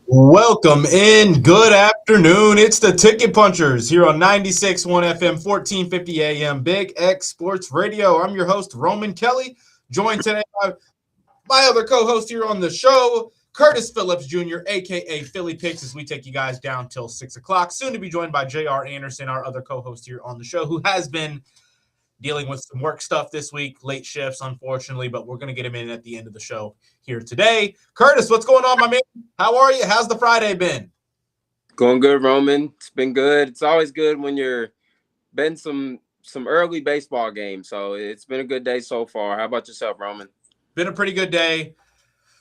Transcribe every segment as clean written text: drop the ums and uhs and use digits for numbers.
Welcome in. Good afternoon. It's the Ticket Punchers here on 96.1 FM, 1450 AM, Big X Sports Radio. I'm your host, Roman Kelly, joined today by my other co-host here on the show, Curtis Phillips Jr., a.k.a. Philly Picks, as we take you guys down till 6 o'clock. Soon to be joined by J.R. Anderson, our other co-host here on the show, who has been dealing with some work stuff this week, late shifts, unfortunately, but we're going to get him in at the end of the show here today. Curtis, what's going on, my man? How are you? How's the Friday been? Going good, Roman. It's been good. It's always good when you're been some early baseball games, so it's been a good day so far. How about yourself, Roman? Been a pretty good day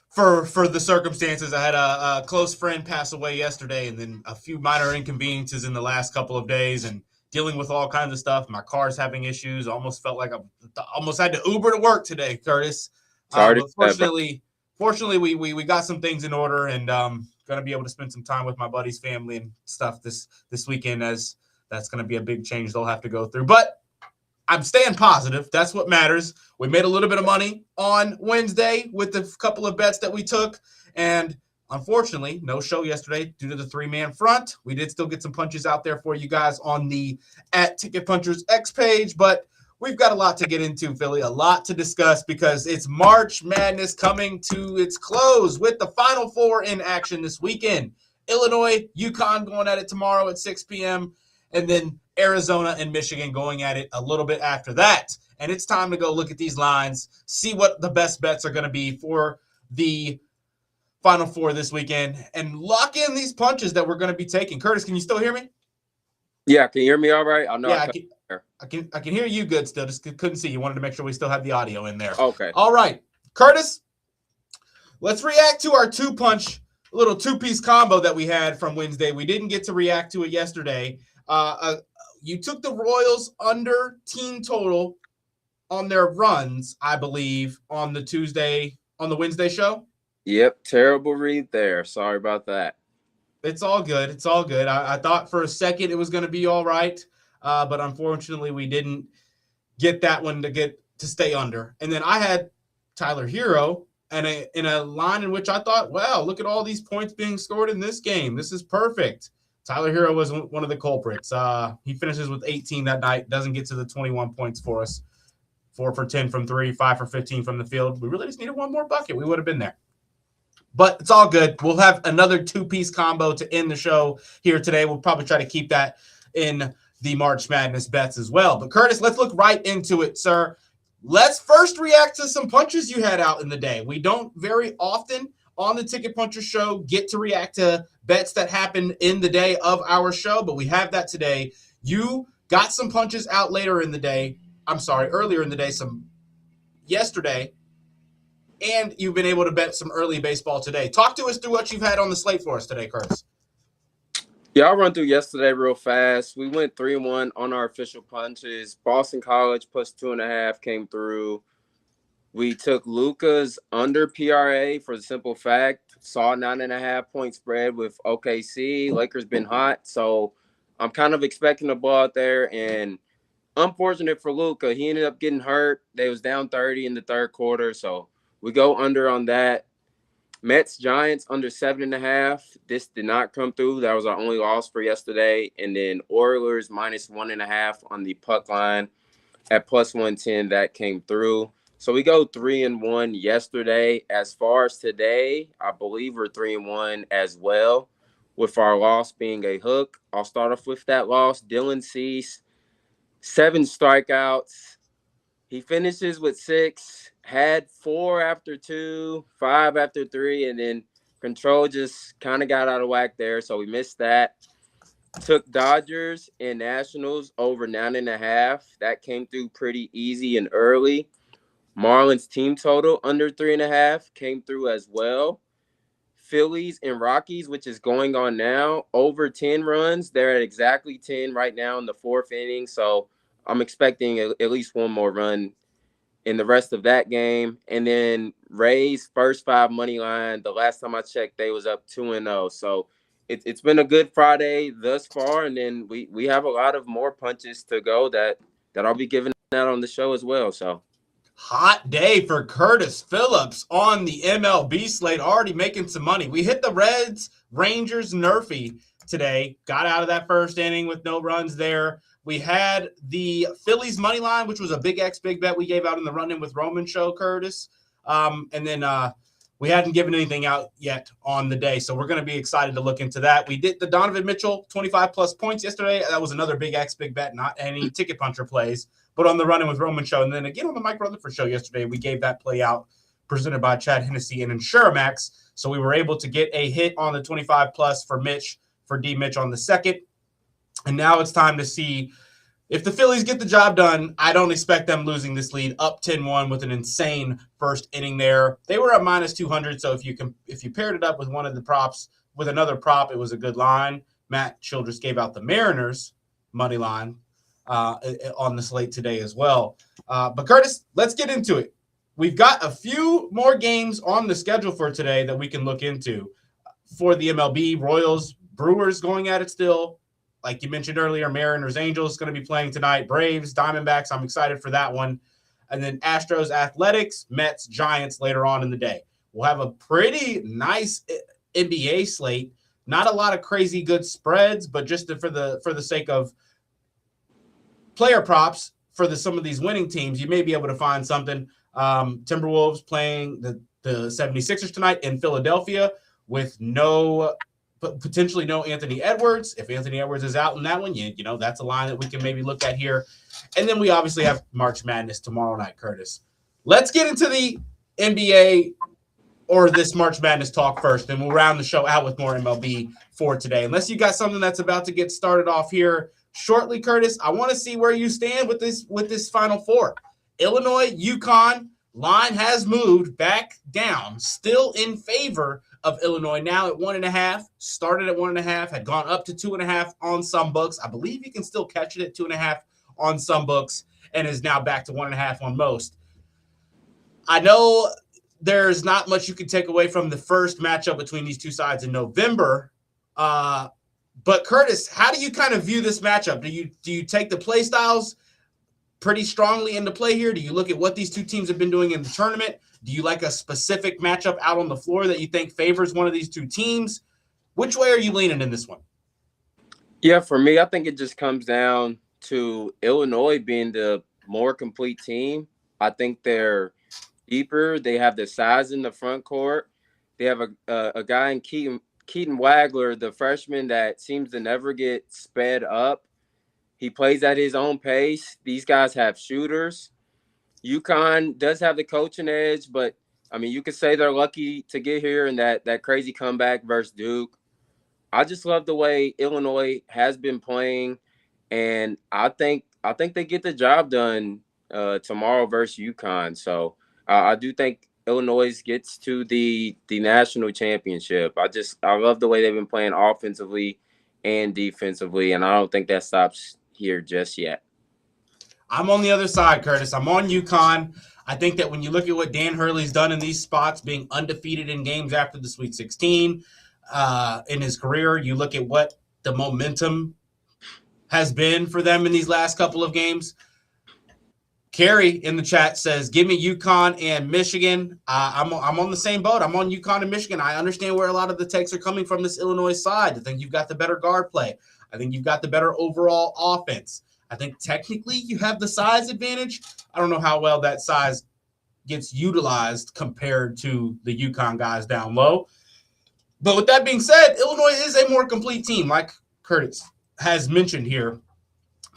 for the circumstances. I had a close friend pass away yesterday, and then a few minor inconveniences in the last couple of days, and dealing with all kinds of stuff. My car's having issues. Almost felt like I almost had to Uber to work today, Curtis. But fortunately, we got some things in order, and going to be able to spend some time with my buddy's family and stuff this weekend, as that's going to be a big change they'll have to go through. But I'm staying positive. That's what matters. We made a little bit of money on Wednesday with the couple of bets that we took, and unfortunately, no show yesterday due to the three-man front. We did still get some punches out there for you guys on the @TicketPunchersX page, but we've got a lot to get into, Philly, a lot to discuss, because it's March Madness coming to its close with the Final Four in action this weekend. Illinois, UConn going at it tomorrow at 6 p.m., and then Arizona and Michigan going at it a little bit after that. And it's time to go look at these lines, see what the best bets are going to be for the Final Four this weekend, and lock in these punches that we're going to be taking. Curtis, can you still hear me? Yeah, can you hear me all right? I can hear you good still. Just couldn't see you. Wanted to make sure we still had the audio in there. Okay. All right. Curtis, let's react to our little two-piece combo that we had from Wednesday. We didn't get to react to it yesterday. You took the Royals under team total on their runs, I believe, on the Wednesday show. Yep, terrible read there. Sorry about that. It's all good. It's all good. I thought for a second it was going to be all right, but unfortunately we didn't get that one to stay under. And then I had Tyler Hero in a line in which I thought, wow, look at all these points being scored in this game. This is perfect. Tyler Hero was one of the culprits. He finishes with 18 that night, doesn't get to the 21 points for us. 4 for 10 from 3, 5 for 15 from the field. We really just needed one more bucket. We would have been there. But it's all good. We'll have another two-piece combo to end the show here today. We'll probably try to keep that in the March Madness bets as well. But, Curtis, let's look right into it, sir. Let's first react to some punches you had out in the day. We don't very often on the Ticket Puncher show get to react to bets that happen in the day of our show, but we have that today. You got some punches out earlier in the day, some yesterday, and you've been able to bet some early baseball today. Talk to us through what you've had on the slate for us today, Curtis. Yeah, I'll run through yesterday real fast. We went 3-1 on our official punches. Boston College plus 2.5 came through. We took Luka's under PRA for the simple fact. Saw 9.5 point spread with OKC. Lakers been hot, so I'm kind of expecting a ball out there. And unfortunate for Luka, he ended up getting hurt. They was down 30 in the third quarter, so we go under on that. Mets Giants under 7.5. This did not come through. That was our only loss for yesterday. And then Oilers minus 1.5 on the puck line at plus 110. That came through. So we go 3-1 yesterday. As far as today, I believe we're 3-1 as well, with our loss being a hook. I'll start off with that loss. Dylan Cease, 7 strikeouts. He finishes with 6, had 4 after 2, 5 after 3, and then control just kind of got out of whack there, so we missed that. Took Dodgers and Nationals over 9.5. That came through pretty easy and early. Marlins team total under 3.5 came through as well. Phillies and Rockies, which is going on now, over 10 runs. They're at exactly 10 right now in the fourth inning. So I'm expecting at least one more run in the rest of that game. And then Rays first 5 money line. The last time I checked, they was up 2-0. So it's been a good Friday thus far. And then we have a lot of more punches to go that I'll be giving out on the show as well. So hot day for Curtis Phillips on the MLB slate, already making some money. We hit the Reds, Rangers, Nerfy today. Got out of that first inning with no runs there. We had the Phillies money line, which was a Big X big bet we gave out in the run-in with Roman show, Curtis. And then we hadn't given anything out yet on the day, so we're going to be excited to look into that. We did the Donovan Mitchell 25-plus points yesterday. That was another Big X big bet, not any ticket puncher plays, but on the run-in with Roman show. And then again on the Mike Rutherford show yesterday, we gave that play out presented by Chad Hennessy and Insuramax. So we were able to get a hit on the 25-plus for Mitch, for D. Mitch on the second. And now it's time to see if the Phillies get the job done. I don't expect them losing this lead, up 10-1 with an insane first inning there. They were at minus 200, so if you paired it up with one of the props, with another prop, it was a good line. Matt Childress gave out the Mariners money line on the slate today as well. But Curtis, let's get into it. We've got a few more games on the schedule for today that we can look into. For the MLB, Royals, Brewers going at it still. Like you mentioned earlier, Mariners, Angels going to be playing tonight. Braves, Diamondbacks, I'm excited for that one. And then Astros, Athletics, Mets, Giants later on in the day. We'll have a pretty nice NBA slate. Not a lot of crazy good spreads, but just for the sake of player props for some of these winning teams, you may be able to find something. Timberwolves playing the 76ers tonight in Philadelphia with potentially no Anthony Edwards. If Anthony Edwards is out in that one, you know, that's a line that we can maybe look at here. And then we obviously have March Madness tomorrow night, Curtis. Let's get into the NBA or this March Madness talk first, and we'll round the show out with more MLB for today. Unless you got something that's about to get started off here shortly, Curtis, I want to see where you stand with this Final Four. Illinois, UConn, line has moved back down, still in favor of Illinois, now at 1.5, started at 1.5, had gone up to 2.5 on some books. I believe you can still catch it at 2.5 on some books, and is now back to 1.5 on most. I know there's not much you can take away from the first matchup between these two sides in November, but Curtis, how do you kind of view this matchup? Do you take the play styles pretty strongly into play here? Do you look at what these two teams have been doing in the tournament? Do you like a specific matchup out on the floor that you think favors one of these two teams? Which way are you leaning in this one? Yeah, for me, I think it just comes down to Illinois being the more complete team. I think they're deeper. They have the size in the front court. They have a guy in Keaton Wagler, the freshman, that seems to never get sped up. He plays at his own pace. These guys have shooters. UConn does have the coaching edge, but, I mean, you could say they're lucky to get here in that crazy comeback versus Duke. I just love the way Illinois has been playing, and I think they get the job done tomorrow versus UConn. So I do think Illinois gets to the national championship. I love the way they've been playing offensively and defensively, and I don't think that stops here just yet. I'm on the other side, Curtis. I'm on UConn. I think that when you look at what Dan Hurley's done in these spots, being undefeated in games after the Sweet 16 in his career, you look at what the momentum has been for them in these last couple of games. Carrie in the chat says, give me UConn and Michigan. I'm on the same boat. I'm on UConn and Michigan. I understand where a lot of the takes are coming from this Illinois side. I think you've got the better guard play. I think you've got the better overall offense. I think technically you have the size advantage. I don't know how well that size gets utilized compared to the UConn guys down low. But with that being said, Illinois is a more complete team, like Curtis has mentioned here.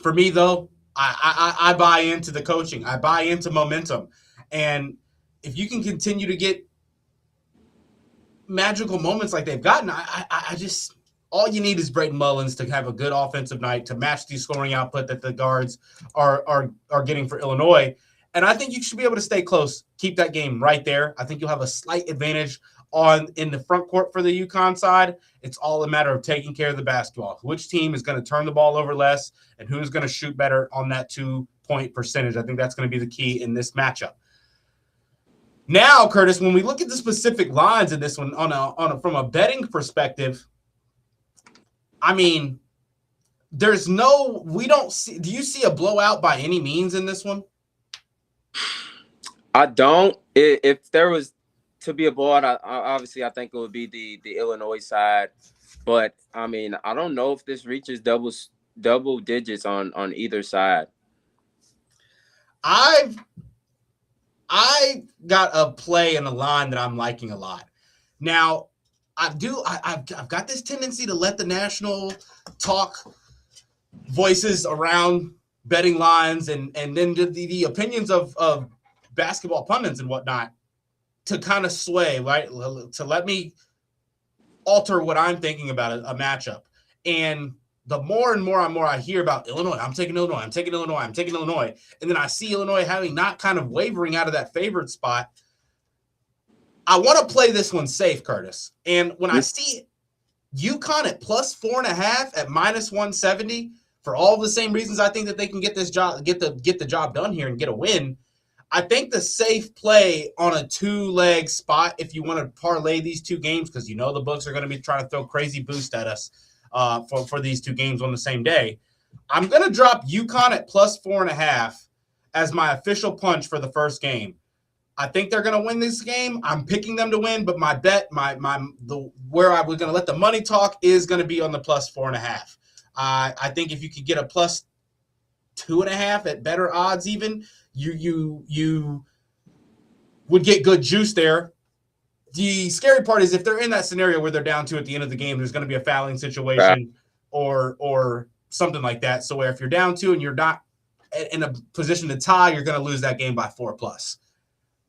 For me, though, I buy into the coaching. I buy into momentum. And if you can continue to get magical moments like they've gotten, I just – all you need is Brayton Mullins to have a good offensive night to match the scoring output that the guards are getting for Illinois. And I think you should be able to stay close, keep that game right there. I think you'll have a slight advantage in the front court for the UConn side. It's all a matter of taking care of the basketball. Which team is going to turn the ball over less and who's going to shoot better on that 2-point percentage. I think that's going to be the key in this matchup. Now, Curtis, when we look at the specific lines in this one from a betting perspective, I mean, do you see a blowout by any means in this one? I don't. If there was to be a blowout, obviously I think it would be the Illinois side. But I mean, I don't know if this reaches double digits on either side. I got a play in a line that I'm liking a lot. Now, I've got this tendency to let the national talk voices around betting lines and then the opinions of basketball pundits and whatnot to kind of sway, right? To let me alter what I'm thinking about a matchup. And the more and more I hear about Illinois, I'm taking Illinois. And then I see Illinois having not kind of wavering out of that favorite spot. I want to play this one safe, Curtis. And when I see UConn at plus 4.5 at minus 170, for all the same reasons I think that they can get the job done here and get a win, I think the safe play on a 2-leg spot, if you want to parlay these two games, because the books are going to be trying to throw crazy boost at us for these two games on the same day. I'm going to drop UConn at plus 4.5 as my official punch for the first game. I think they're going to win this game. I'm picking them to win, but my bet, where I was going to let the money talk is going to be on the plus 4.5. I think if you could get a plus 2.5 at better odds, even you would get good juice there. The scary part is if they're in that scenario where they're down 2 at the end of the game, there's going to be a fouling situation or something like that. So where if you're down 2 and you're not in a position to tie, you're going to lose that game by 4+.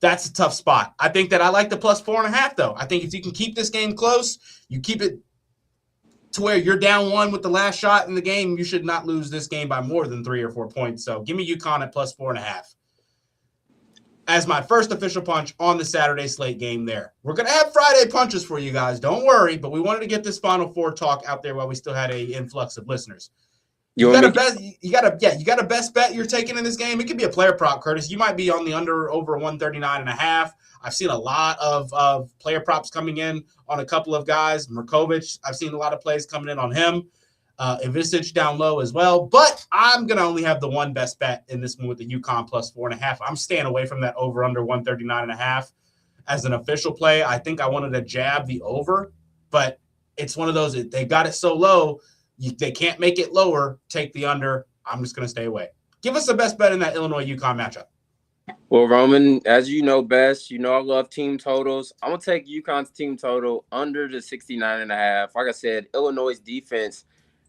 That's a tough spot. I think that I like the plus 4.5, though. I think if you can keep this game close, you keep it to where you're down 1 with the last shot in the game, you should not lose this game by more than 3 or 4 points. So give me UConn at plus 4.5 as my first official punch on the Saturday slate game there. We're going to have Friday punches for you guys. Don't worry, but we wanted to get this Final Four talk out there while we still had an influx of listeners. You got a best bet you're taking in this game. It could be a player prop, Curtis. You might be on the over 139.5. I've seen a lot of player props coming in on a couple of guys. Merkovich, I've seen a lot of plays coming in on him. Ivisic down low as well. But I'm going to only have the one best bet in this one with the UConn plus 4.5. I'm staying away from that over under 139.5 as an official play. I think I wanted to jab the over, but it's one of those, they got it so low, they can't make it lower. Take the under. I'm just going to stay away. Give us the best bet in that Illinois-UConn matchup. Well, Roman, as you know best, I love team totals. I'm going to take UConn's team total under the 69.5. Like I said, Illinois' defense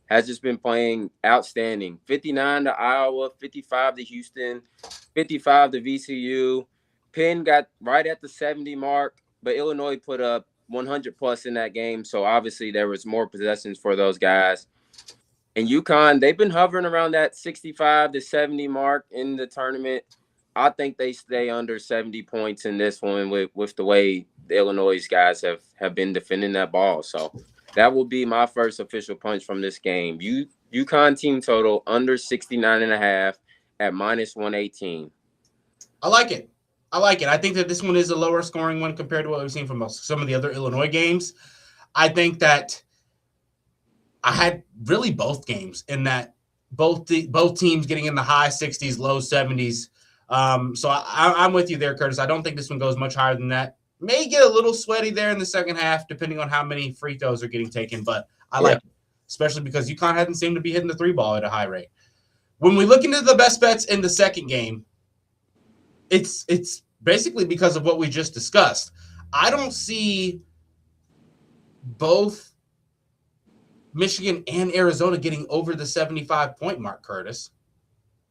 has just been playing outstanding. 59 to Iowa, 55 to Houston, 55 to VCU. Penn got right at the 70 mark, but Illinois put up 100+ in that game. So obviously there was more possessions for those guys. And UConn, they've been hovering around that 65 to 70 mark in the tournament. I think they stay under 70 points in this one with the way the Illinois guys have been defending that ball. So that will be my first official punch from this game. UConn team total under 69.5 at minus 118. I like it. I think that this one is a lower scoring one compared to what we've seen from some of the other Illinois games. I think that I had really both games in that both teams getting in the high 60s, low 70s. So I'm with you there, Curtis. I don't think this one goes much higher than that. May get a little sweaty there in the second half, depending on how many free throws are getting taken. But I like it, especially because UConn hasn't seemed to be hitting the 3-ball at a high rate. When we look into the best bets in the second game, it's basically because of what we just discussed. I don't see both Michigan and Arizona getting over the 75-point mark, Curtis.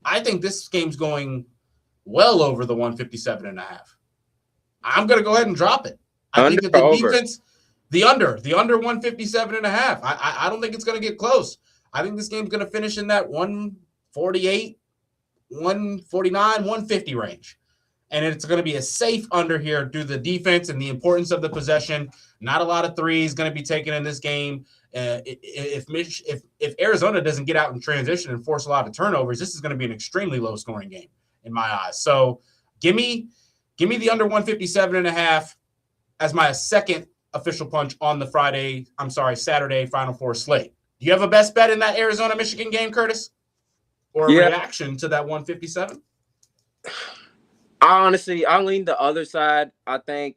I think this game's going well over the 157.5. I'm going to go ahead and drop it. I think that the defense, the under 157.5. I don't think it's going to get close. I think this game's going to finish in that 148, 149, 150 range. and it's going to be a safe under here due to the defense and the importance of the possession. Not a lot of threes going to be taken in this game. If Arizona doesn't get out in transition and force a lot of turnovers, this is going to be an extremely low scoring game in my eyes. So give me the under 157.5 as my second official punch on the Saturday Final Four slate. Do you have a best bet in that Arizona-Michigan game, Curtis? Or a reaction to that 157? I lean the other side. I think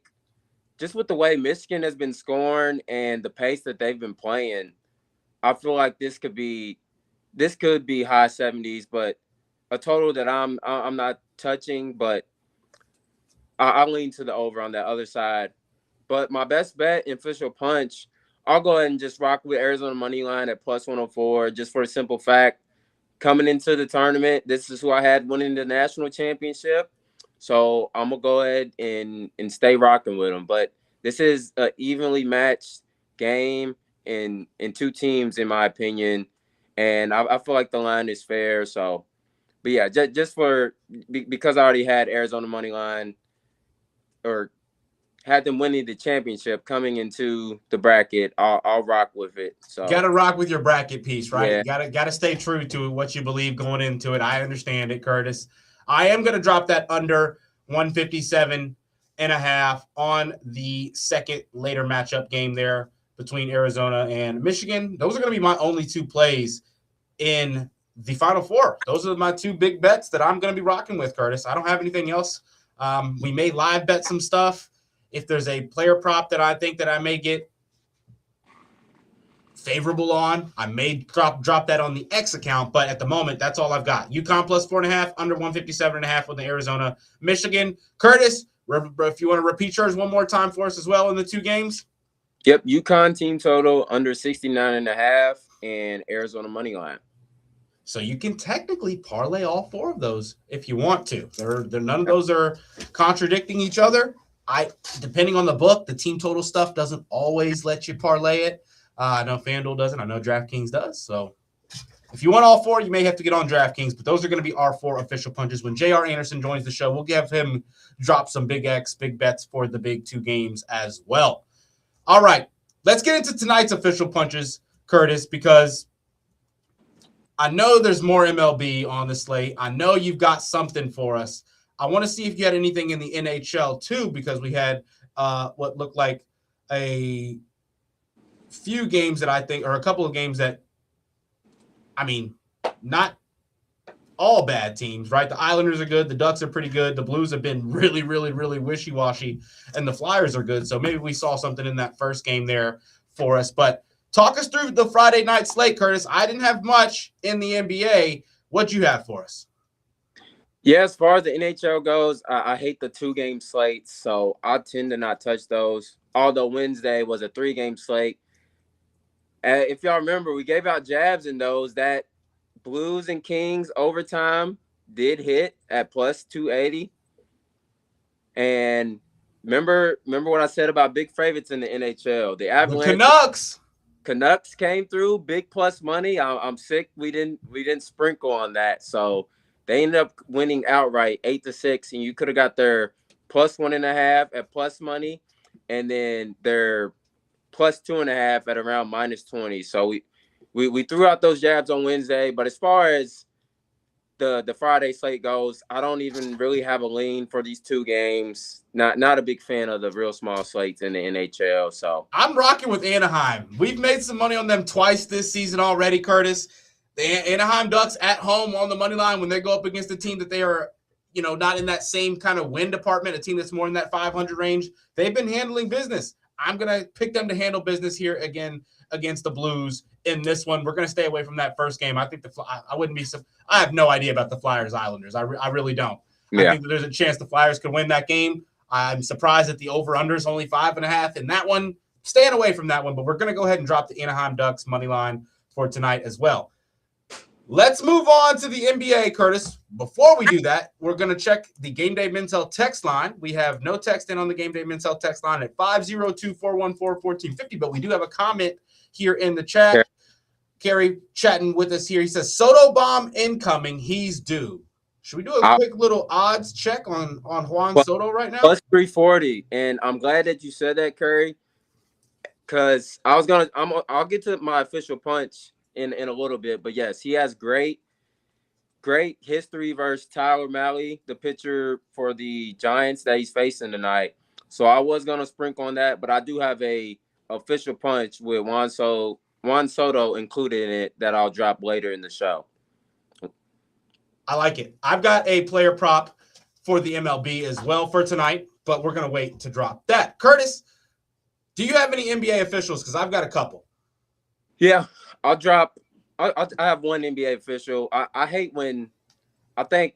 just with the way Michigan has been scoring and the pace that they've been playing, I feel like this could be high 70s, but a total that I'm not touching. But I lean to the over on that other side. But my best bet in official punch, I'll go ahead and just rock with Arizona money line at plus 104, just for the simple fact, coming into the tournament, this is who I had winning the national championship. So I'm going to go ahead and stay rocking with them. But this is an evenly matched game in two teams, in my opinion. And I feel like the line is fair. So, but yeah, just because I already had Arizona money line or had them winning the championship coming into the bracket, I'll rock with it. So gotta rock with your bracket piece, right? Yeah. Gotta stay true to what you believe going into it. I understand it, Curtis. I am gonna drop that under 157.5 on the second later matchup game there between Arizona and Michigan. Those are gonna be my only two plays in the Final Four. Those are my two big bets that I'm gonna be rocking with, Curtis. I don't have anything else. We may live bet some stuff. If there's a player prop that I think that I may get favorable on, I may drop that on the X account. But at the moment, that's all I've got. UConn plus 4.5, under 157.5 with the Arizona, Michigan. Curtis, if you want to repeat yours one more time for us as well in the two games. Yep, UConn team total under 69.5 and Arizona money line. So you can technically parlay all four of those if you want to. None of those are contradicting each other. Depending on the book, the team total stuff doesn't always let you parlay it. I know FanDuel doesn't. I know DraftKings does. So if you want all four, you may have to get on DraftKings. But those are going to be our four official punches. When J.R. Anderson joins the show, we'll have him drop some big bets for the big two games as well. All right, let's get into tonight's official punches, Curtis, because I know there's more MLB on the slate. I know you've got something for us. I want to see if you had anything in the NHL too, because we had what looked like a few games that I think, or a couple of games that, I mean, not all bad teams, right? The Islanders are good. The Ducks are pretty good. The Blues have been really, really, really wishy-washy, and the Flyers are good. So maybe we saw something in that first game there for us. But talk us through the Friday night slate, Curtis. I didn't have much in the NBA. What'd you have for us? Yeah, as far as the NHL goes, I hate the 2-game slates, so I tend to not touch those. Although Wednesday was a 3-game slate. If y'all remember, we gave out jabs in those. That Blues and Kings overtime did hit at plus 280. And remember what I said about big favorites in the NHL. The Avalanche, the Canucks came through, big plus money. I'm sick we didn't sprinkle on that. So they ended up winning outright 8-6, and you could have got their plus 1.5 at plus money, and then their plus 2.5 at around minus 20. So we threw out those jabs on Wednesday. But as far as the Friday slate goes, I don't even really have a lean for these two games. Not a big fan of the real small slates in the NHL. So I'm rocking with Anaheim. We've made some money on them twice this season already, Curtis. The Anaheim Ducks at home on the money line when they go up against a team that they are, not in that same kind of win department, a team that's more in that 500 range. They've been handling business. I'm going to pick them to handle business here again against the Blues in this one. We're going to stay away from that first game. I think I wouldn't be – I have no idea about the Flyers-Islanders. I really don't. Yeah. I think that there's a chance the Flyers could win that game. I'm surprised that the over-under is only 5.5 in that one. Staying away from that one, but we're going to go ahead and drop the Anaheim Ducks money line for tonight as well. Let's move on to the NBA, Curtis. Before we do that, we're going to check the Game Day Mintel text line. We have no text in on the Game Day Mintel text line at 502-414-1450, but we do have a comment here in the chat. Kerry chatting with us here. He says, Soto bomb incoming. He's due. Should we do a quick little odds check on Juan Soto right now? Plus 340, and I'm glad that you said that, Curry, because I'll get to my official punch in a little bit, but yes, he has great history versus Tyler Malley, the pitcher for the Giants that he's facing tonight. So I was gonna sprinkle on that, but I do have a official punch with Juan Soto included in it that I'll drop later in the show. I like it. I've got a player prop for the MLB as well for tonight, but we're gonna wait to drop that. Curtis, do you have any NBA officials? Because I've got a couple. Yeah, I'll drop. I have one NBA official. I hate when I think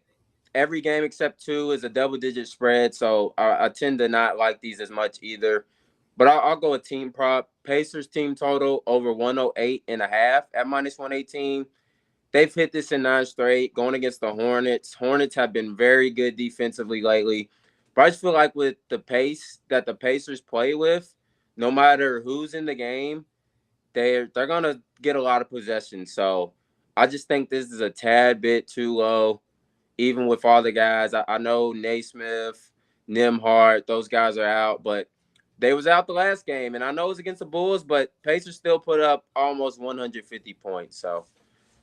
every game except 2 is a double-digit spread, so I tend to not like these as much either. But I'll go with team prop. Pacers team total over 108.5 at minus 118. They've hit this in 9 straight, going against the Hornets. Hornets have been very good defensively lately. But I just feel like with the pace that the Pacers play with, no matter who's in the game, they're going to get a lot of possession. So I just think this is a tad bit too low, even with all the guys. I know Naismith, Nimhart, those guys are out, but they was out the last game. And I know it was against the Bulls, but Pacers still put up almost 150 points. So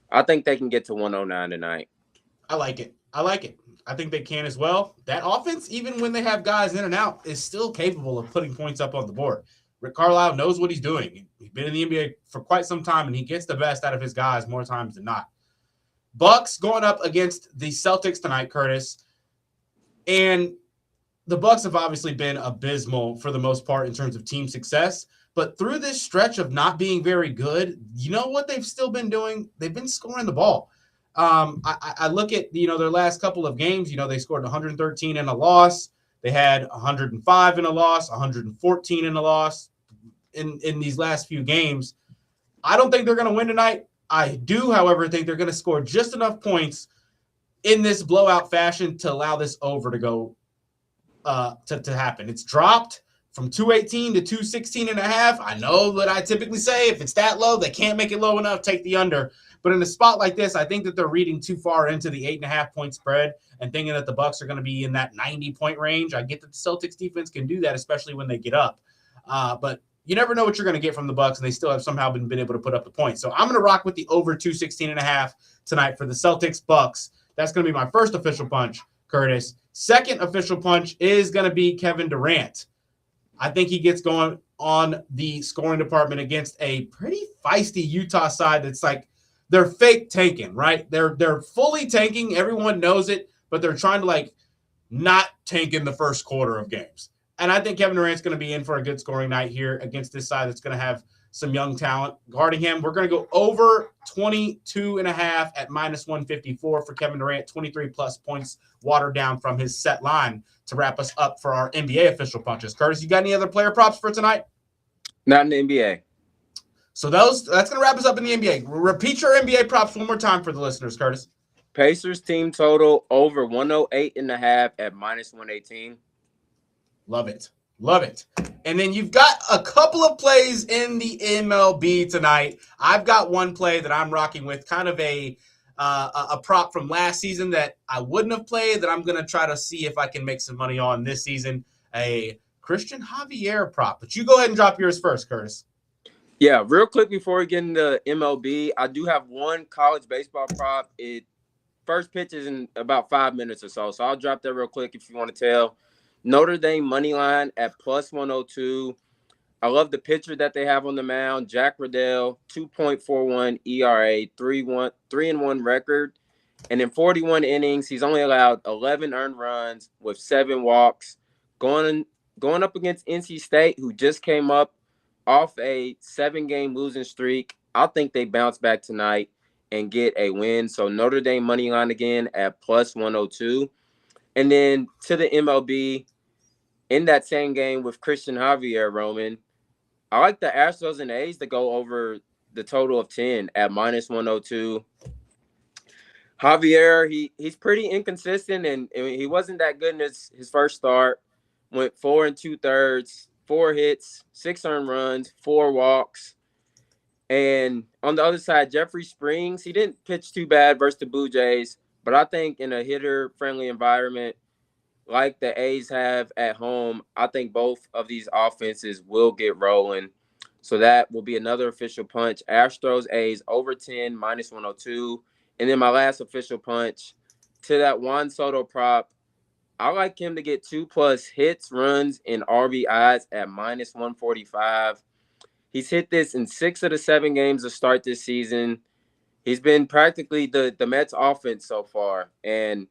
I think they can get to 109 tonight. I like it. I think they can as well. That offense, even when they have guys in and out, is still capable of putting points up on the board. Rick Carlisle knows what he's doing. He's been in the NBA for quite some time, and he gets the best out of his guys more times than not. Bucks going up against the Celtics tonight, Curtis. And the Bucks have obviously been abysmal for the most part in terms of team success. But through this stretch of not being very good, you know what they've still been doing? They've been scoring the ball. I look at, their last couple of games. They scored 113 in a loss. They had 105 in a loss, 114 in a loss in these last few games. I don't think they're going to win tonight. I do, however, think they're going to score just enough points in this blowout fashion to allow this over to go to happen. It's dropped from 218 to 216.5. I know that I typically say if it's that low, they can't make it low enough, take the under. But in a spot like this, I think that they're reading too far into the 8.5-point spread and thinking that the Bucks are going to be in that 90-point range. I get that the Celtics defense can do that, especially when they get up. But you never know what you're going to get from the Bucks, and they still have somehow been able to put up the points. So I'm going to rock with the over 216.5 tonight for the Celtics Bucks. That's going to be my first official punch, Curtis. Second official punch is going to be Kevin Durant. I think he gets going on the scoring department against a pretty feisty Utah side that's like they're fake tanking, right? They're fully tanking. Everyone knows it, but they're trying to not tank in the first quarter of games. And I think Kevin Durant's going to be in for a good scoring night here against this side that's going to have some young talent guarding him. We're going to go over 22.5 at minus 154 for Kevin Durant, 23-plus points watered down from his set line to wrap us up for our NBA official punches. Curtis, you got any other player props for tonight? Not in the NBA. So that's going to wrap us up in the NBA. Repeat your NBA props one more time for the listeners, Curtis. Pacers team total over 108.5 at minus 118. Love it. And then you've got a couple of plays in the MLB tonight. I've got one play that I'm rocking with, kind of a prop from last season that I wouldn't have played that I'm going to try to see if I can make some money on this season, a Christian Javier prop. But you go ahead and drop yours first, Curtis. Yeah, real quick before we get into MLB, I do have one college baseball prop. It first pitch is in about 5 minutes or so, so I'll drop that real quick if you want to tell. Notre Dame money line at plus 102. I love the pitcher that they have on the mound, Jack Riddell, 2.41 ERA, 3-1 record. And in 41 innings, he's only allowed 11 earned runs with 7 walks. Going up against NC State, who just came up off a 7-game losing streak. I think they bounce back tonight and get a win. So Notre Dame money line again at plus 102. And then to the MLB, in that same game with Christian Javier, Roman, I like the Astros and A's to go over the total of 10 at minus 102. Javier, he's pretty inconsistent, and he wasn't that good in his first start. Went 4 2/3, 4 hits, 6 earned runs, 4 walks. And on the other side, Jeffrey Springs, he didn't pitch too bad versus the Blue Jays, But I think in a hitter-friendly environment like the A's have at home, I think both of these offenses will get rolling. So that will be another official punch. Astros, A's over 10, minus 102. And then my last official punch to that Juan Soto prop. I like him to get 2+ hits, runs, and RBIs at minus 145. He's hit this in 6 of the 7 games to start this season. He's been practically the Mets offense so far. And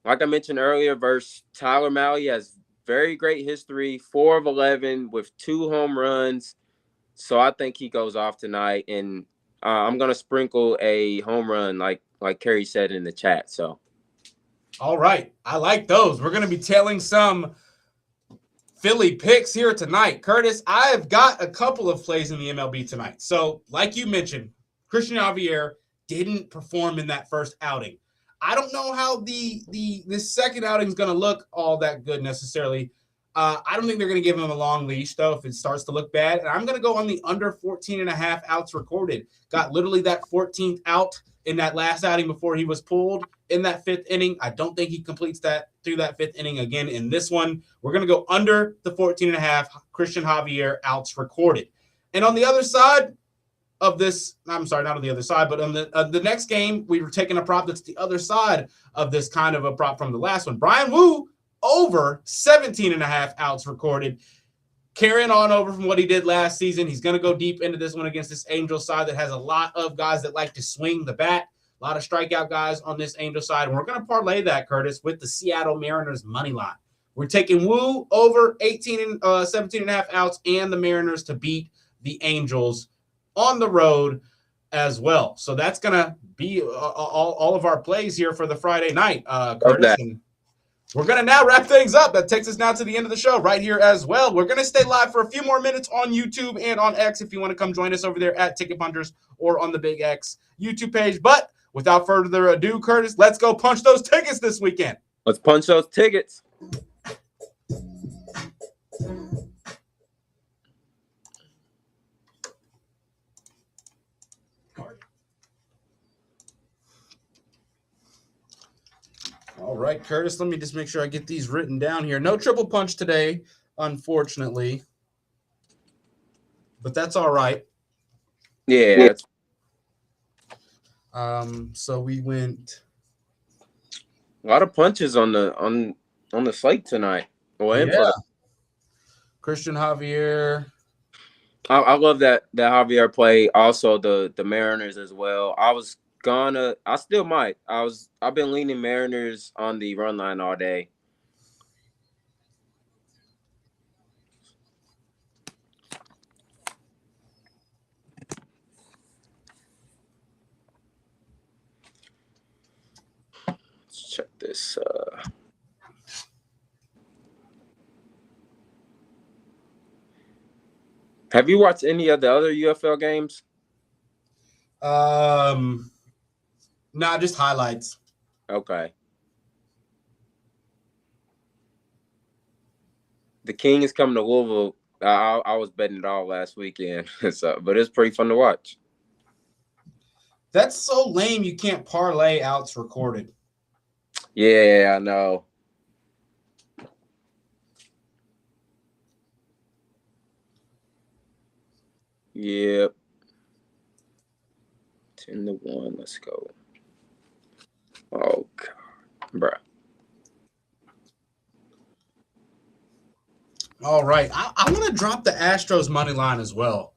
like I mentioned earlier, versus Tyler Mahle has very great history, 4 of 11 with 2 home runs. So I think he goes off tonight, and I'm gonna sprinkle a home run, like Kerry said in the chat. So, all right, I like those. We're gonna be tailing some Philly picks here tonight. Curtis, I have got a couple of plays in the MLB tonight. So, like you mentioned, Christian Javier didn't perform in that first outing. I don't know how this second outing is going to look all that good necessarily. I don't think they're going to give him a long leash, though, if it starts to look bad. And I'm going to go on the under 14.5 outs recorded. Got literally that 14th out in that last outing before he was pulled in that 5th inning. I don't think he completes that through that 5th inning again in this one. We're going to go under the 14.5 Christian Javier outs recorded. And on the other side of this, I'm sorry, not on the other side, but on the next game, we were taking a prop that's the other side of this kind of a prop from the last one. Brian Wu over 17.5 outs recorded. Carrying on over from what he did last season. He's going to go deep into this one against this Angels side that has a lot of guys that like to swing the bat. A lot of strikeout guys on this Angel side. And we're going to parlay that, Curtis, with the Seattle Mariners money line. We're taking Wu over 17.5 outs and the Mariners to beat the Angels on the road as well. So that's going to be all of our plays here for the Friday night, Curtis. And we're going to now wrap things up. That takes us now to the end of the show right here as well. We're going to stay live for a few more minutes on YouTube and on X if you want to come join us over there at Ticket Punchers or on the Big X YouTube page. But without further ado, Curtis, let's go punch those tickets this weekend. Let's punch those tickets. All right, Curtis, let me just make sure I get these written down here. No triple punch today, unfortunately. But that's all right. Yeah. So we went A lot of punches on the slate tonight. Yeah. Christian Javier. I love that Javier play. Also the Mariners as well. I still might. I've been leaning Mariners on the run line all day. Let's check this. Have you watched any of the other UFL games? Nah, just highlights. Okay. The King is coming to Louisville. I was betting it all last weekend, but it's pretty fun to watch. That's so lame. You can't parlay outs recorded. Yeah, I know. Yep. 10-1. Let's go. Oh God, bro. All right, I want to drop the Astros money line as well.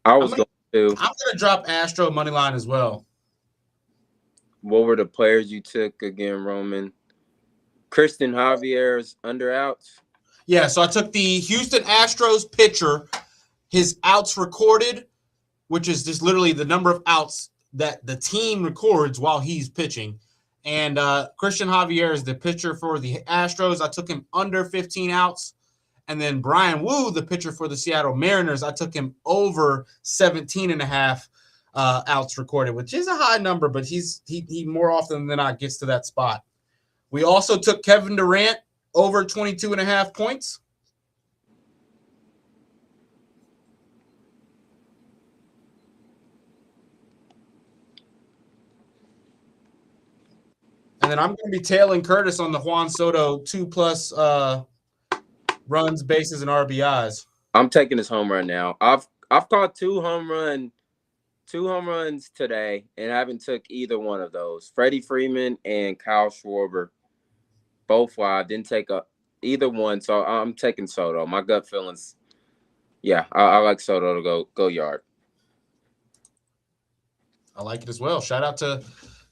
I'm going to drop Astro money line as well. What were the players you took again, Roman? Christian Javier's under outs? Yeah, so I took the Houston Astros pitcher, his outs recorded, which is just literally the number of outs that the team records while he's pitching. And Christian Javier is the pitcher for the Astros. I took him under 15 outs. And then Brian Wu, the pitcher for the Seattle Mariners, I took him over 17.5 outs recorded, which is a high number, but he more often than not gets to that spot. We also took Kevin Durant over 22.5 points. And then I'm going to be tailing Curtis on the Juan Soto 2+ runs, bases, and RBIs. I'm taking his home run now. I've caught two home runs today, and haven't took either one of those. Freddie Freeman and Kyle Schwarber, both live. Didn't take either one, so I'm taking Soto. My gut feelings, yeah, I like Soto to go yard. I like it as well. Shout out to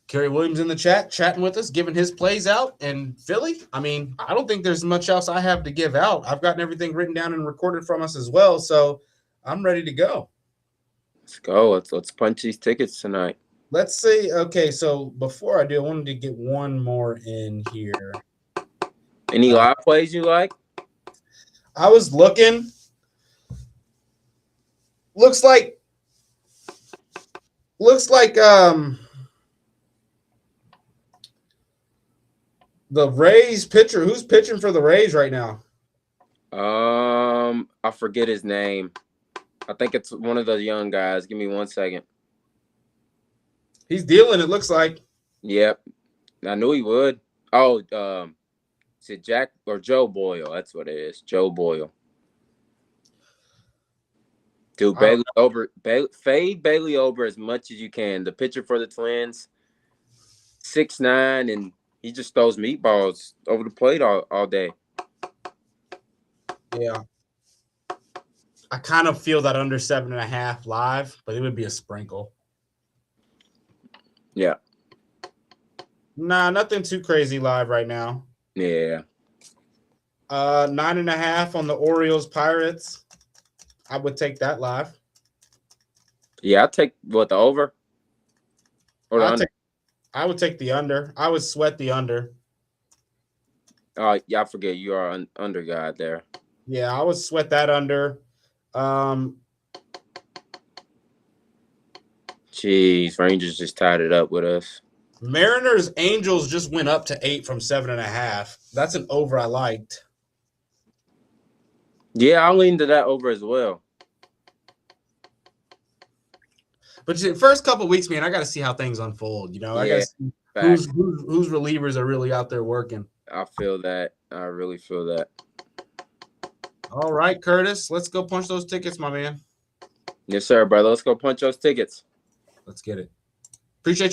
Kerry Williams in the chat, chatting with us, giving his plays out. And Philly, I mean, I don't think there's much else I have to give out. I've gotten everything written down and recorded from us as well, so I'm ready to go. Let's go. Let's punch these tickets tonight. Let's see. Okay, so before I do, I wanted to get one more in here. Any live plays you like? I was looking. Looks like the Rays pitcher. Who's pitching for the Rays right now? I forget his name. I think it's one of the young guys. Give me 1 second. He's dealing, it looks like. Yep. I knew he would. Oh, is it Jack or Joe Boyle? That's what it is. Joe Boyle. Dude, fade Bailey over as much as you can. The pitcher for the Twins, 6'9", and he just throws meatballs over the plate all day. Yeah. I kind of feel that under 7.5 live, but it would be a sprinkle. Yeah. Nah, nothing too crazy live right now. Yeah. 9.5 on the Orioles Pirates. I would take that live. Yeah, I'll take the over or the under. I would take the under. I would sweat the under. Oh, yeah, I forget you are an under guy there. Yeah, I would sweat that under. Jeez, Rangers just tied it up with us. Mariners Angels just went up to 8 from 7.5. That's an over I liked. Yeah, I'll lean to that over as well. But the first couple of weeks, man, I got to see how things unfold. You know, I got to see whose relievers are really out there working. I feel that. I really feel that. All right, Curtis, let's go punch those tickets, my man. Yes, sir, brother. Let's go punch those tickets. Let's get it. Appreciate you.